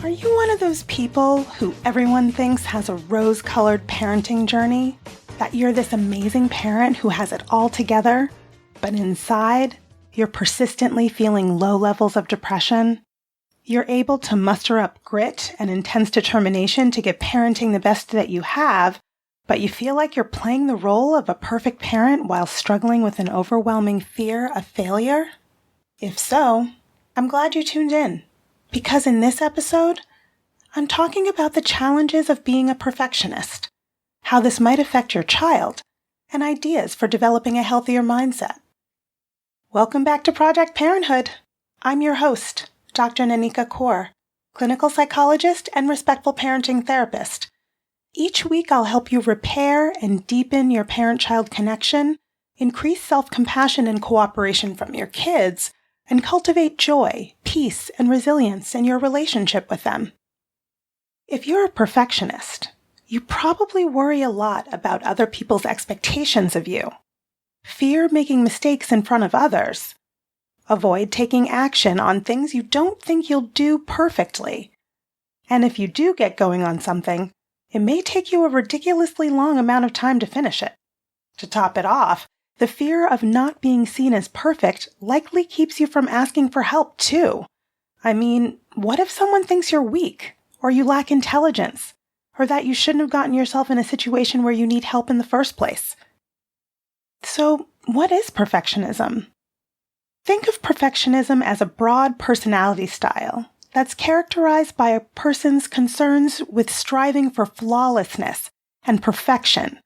Are you one of those people who everyone thinks has a rose-colored parenting journey? That you're this amazing parent who has it all together, but inside, you're persistently feeling low levels of depression? You're able to muster up grit and intense determination to get parenting the best that you have, but you feel like you're playing the role of a perfect parent while struggling with an overwhelming fear of failure? If so, I'm glad you tuned in. Because in this episode, I'm talking about the challenges of being a perfectionist, how this might affect your child, and ideas for developing a healthier mindset. Welcome back to Project Parenthood. I'm your host, Dr. Nanika Coor, clinical psychologist and respectful parenting therapist. Each week I'll help you repair and deepen your parent-child connection, increase self-compassion and cooperation from your kids, and cultivate joy, peace, and resilience in your relationship with them. If you're a perfectionist, you probably worry a lot about other people's expectations of you, fear making mistakes in front of others, avoid taking action on things you don't think you'll do perfectly, and if you do get going on something, it may take you a ridiculously long amount of time to finish it. To top it off, the fear of not being seen as perfect likely keeps you from asking for help, too. I mean, what if someone thinks you're weak, or you lack intelligence, or that you shouldn't have gotten yourself in a situation where you need help in the first place? So, what is perfectionism? Think of perfectionism as a broad personality style that's characterized by a person's concerns with striving for flawlessness and perfection,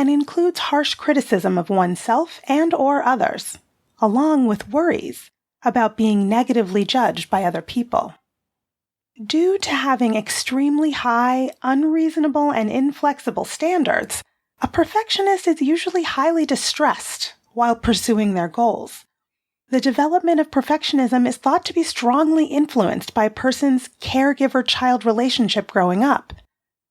and includes harsh criticism of oneself and/or others, along with worries about being negatively judged by other people. Due to having extremely high, unreasonable, and inflexible standards, a perfectionist is usually highly distressed while pursuing their goals. The development of perfectionism is thought to be strongly influenced by a person's caregiver-child relationship growing up.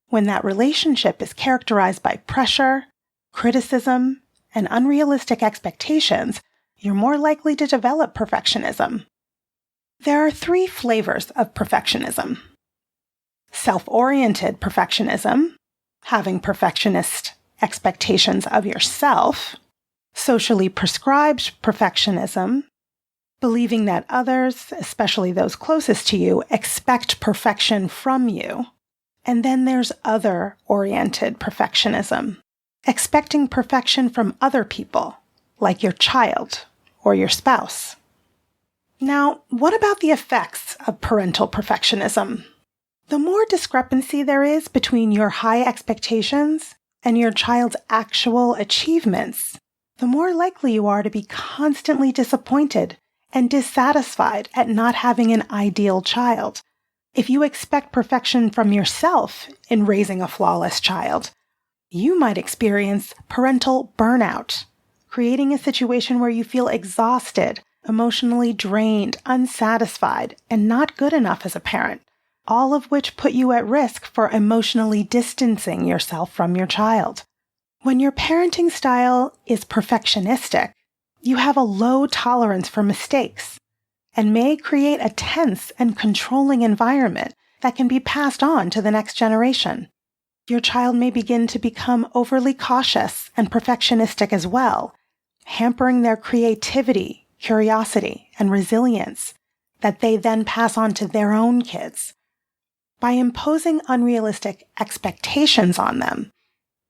When that relationship is characterized by pressure, criticism, and unrealistic expectations, you're more likely to develop perfectionism. There are three flavors of perfectionism. Self-oriented perfectionism, having perfectionist expectations of yourself. Socially prescribed perfectionism, believing that others, especially those closest to you, expect perfection from you. And then there's other-oriented perfectionism, expecting perfection from other people, like your child or your spouse. Now, what about the effects of parental perfectionism? The more discrepancy there is between your high expectations and your child's actual achievements, the more likely you are to be constantly disappointed and dissatisfied at not having an ideal child. If you expect perfection from yourself in raising a flawless child, you might experience parental burnout, creating a situation where you feel exhausted, emotionally drained, unsatisfied, and not good enough as a parent, all of which put you at risk for emotionally distancing yourself from your child. When your parenting style is perfectionistic, you have a low tolerance for mistakes and may create a tense and controlling environment that can be passed on to the next generation. Your child may begin to become overly cautious and perfectionistic as well, hampering their creativity, curiosity, and resilience that they then pass on to their own kids. By imposing unrealistic expectations on them,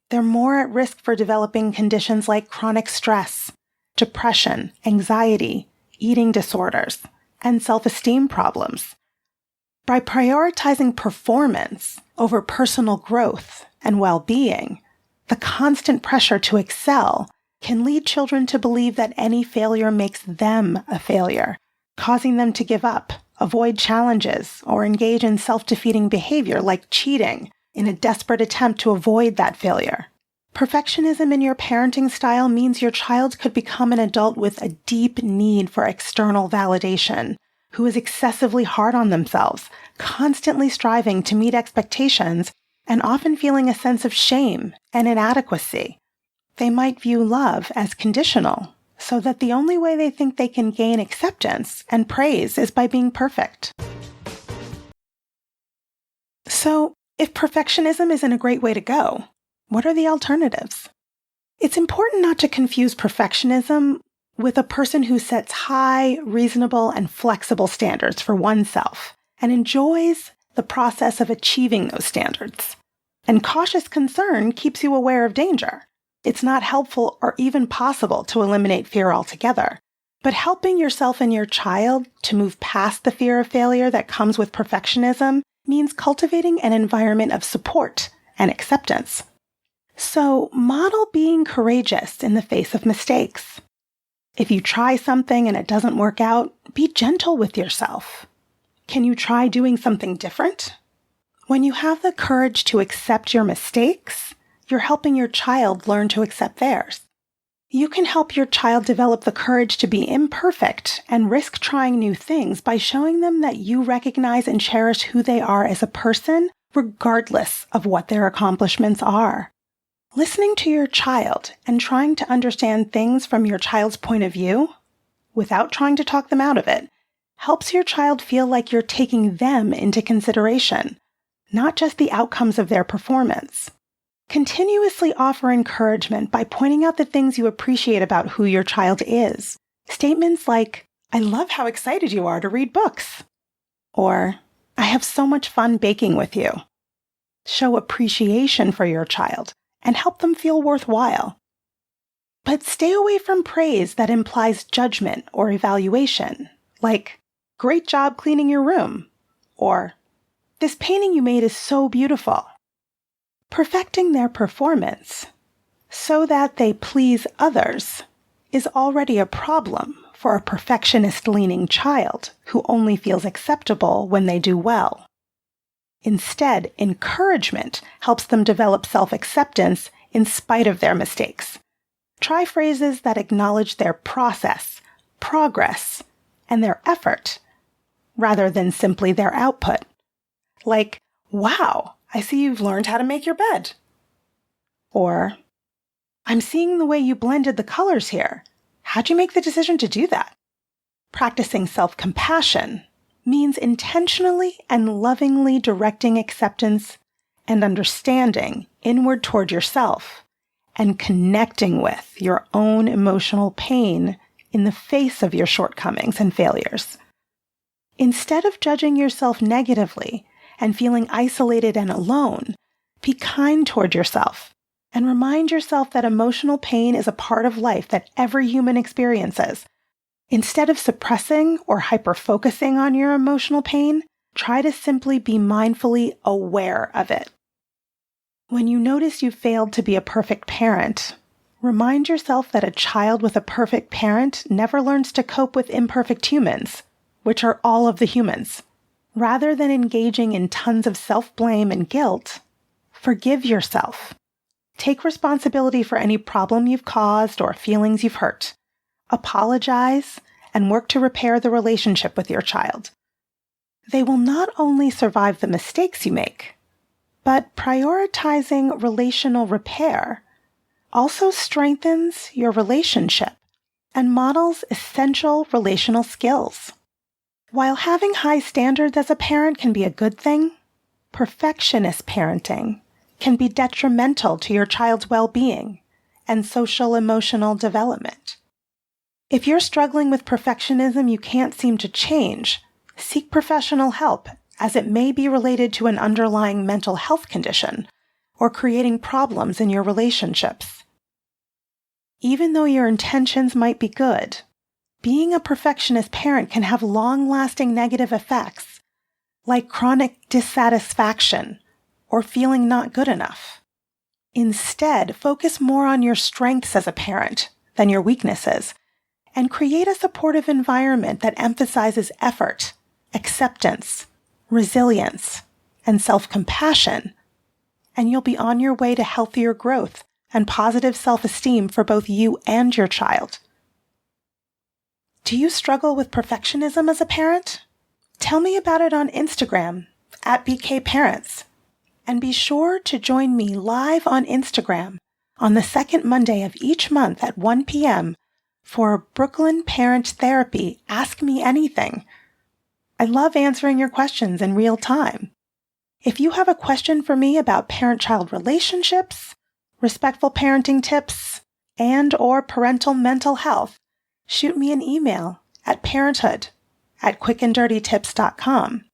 they're more at risk for developing conditions like chronic stress, depression, anxiety, eating disorders, and self-esteem problems. By prioritizing performance over personal growth and well-being, the constant pressure to excel can lead children to believe that any failure makes them a failure, causing them to give up, avoid challenges, or engage in self-defeating behavior like cheating in a desperate attempt to avoid that failure. Perfectionism in your parenting style means your child could become an adult with a deep need for external validation, who is excessively hard on themselves, constantly striving to meet expectations, and often feeling a sense of shame and inadequacy. They might view love as conditional, so that the only way they think they can gain acceptance and praise is by being perfect. So, if perfectionism isn't a great way to go, what are the alternatives? It's important not to confuse perfectionism with a person who sets high, reasonable, and flexible standards for oneself and enjoys the process of achieving those standards. And cautious concern keeps you aware of danger. It's not helpful or even possible to eliminate fear altogether, but helping yourself and your child to move past the fear of failure that comes with perfectionism means cultivating an environment of support and acceptance. So, model being courageous in the face of mistakes. If you try something and it doesn't work out, be gentle with yourself. Can you try doing something different? When you have the courage to accept your mistakes, you're helping your child learn to accept theirs. You can help your child develop the courage to be imperfect and risk trying new things by showing them that you recognize and cherish who they are as a person, regardless of what their accomplishments are. Listening to your child and trying to understand things from your child's point of view, without trying to talk them out of it, helps your child feel like you're taking them into consideration, not just the outcomes of their performance. Continuously offer encouragement by pointing out the things you appreciate about who your child is. Statements like, "I love how excited you are to read books," or "I have so much fun baking with you." Show appreciation for your child and help them feel worthwhile. But stay away from praise that implies judgment or evaluation, like, "Great job cleaning your room," or "This painting you made is so beautiful." Perfecting their performance so that they please others is already a problem for a perfectionist-leaning child who only feels acceptable when they do well. Instead, encouragement helps them develop self-acceptance in spite of their mistakes. Try phrases that acknowledge their process, progress, and their effort, rather than simply their output. Like, "Wow, I see you've learned how to make your bed." Or, "I'm seeing the way you blended the colors here. How'd you make the decision to do that?" Practicing self-compassion means intentionally and lovingly directing acceptance and understanding inward toward yourself and connecting with your own emotional pain in the face of your shortcomings and failures. Instead of judging yourself negatively and feeling isolated and alone, be kind toward yourself and remind yourself that emotional pain is a part of life that every human experiences. Instead of suppressing or hyper-focusing on your emotional pain, try to simply be mindfully aware of it. When you notice you failed to be a perfect parent, remind yourself that a child with a perfect parent never learns to cope with imperfect humans, which are all of the humans. Rather than engaging in tons of self-blame and guilt, forgive yourself. Take responsibility for any problem you've caused or feelings you've hurt. Apologize and work to repair the relationship with your child. They will not only survive the mistakes you make, but prioritizing relational repair also strengthens your relationship and models essential relational skills. While having high standards as a parent can be a good thing, perfectionist parenting can be detrimental to your child's well-being and social-emotional development. If you're struggling with perfectionism you can't seem to change, seek professional help, as it may be related to an underlying mental health condition or creating problems in your relationships. Even though your intentions might be good, being a perfectionist parent can have long-lasting negative effects, like chronic dissatisfaction or feeling not good enough. Instead, focus more on your strengths as a parent than your weaknesses, and create a supportive environment that emphasizes effort, acceptance, resilience, and self-compassion, and you'll be on your way to healthier growth and positive self-esteem for both you and your child. Do you struggle with perfectionism as a parent? Tell me about it on Instagram @BKParents, and be sure to join me live on Instagram on the second Monday of each month at 1 p.m. for Brooklyn Parent Therapy Ask Me Anything. I love answering your questions in real time. If you have a question for me about parent-child relationships, respectful parenting tips, and/or parental mental health, shoot me an email at parenthood@quickanddirtytips.com.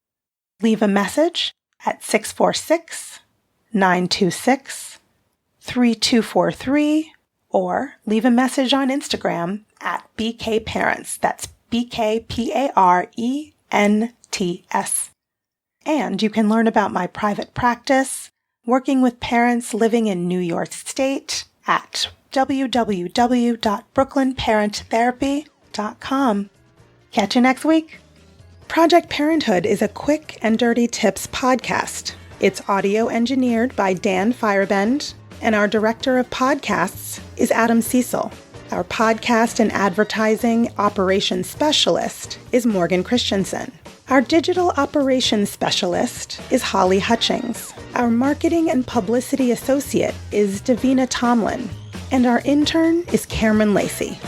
Leave a message at 646-926-3243, or leave a message on Instagram at BKParents. That's BKPARENTS. And you can learn about my private practice, working with parents living in New York State at www.brooklynparenttherapy.com. Catch you next week. Project Parenthood is a quick and dirty tips podcast. It's audio engineered by Dan Firebend, and our director of podcasts is Adam Cecil. Our podcast and advertising operations specialist is Morgan Christensen. Our digital operations specialist is Holly Hutchings. Our marketing and publicity associate is Davina Tomlin. And our intern is Cameron Lacey.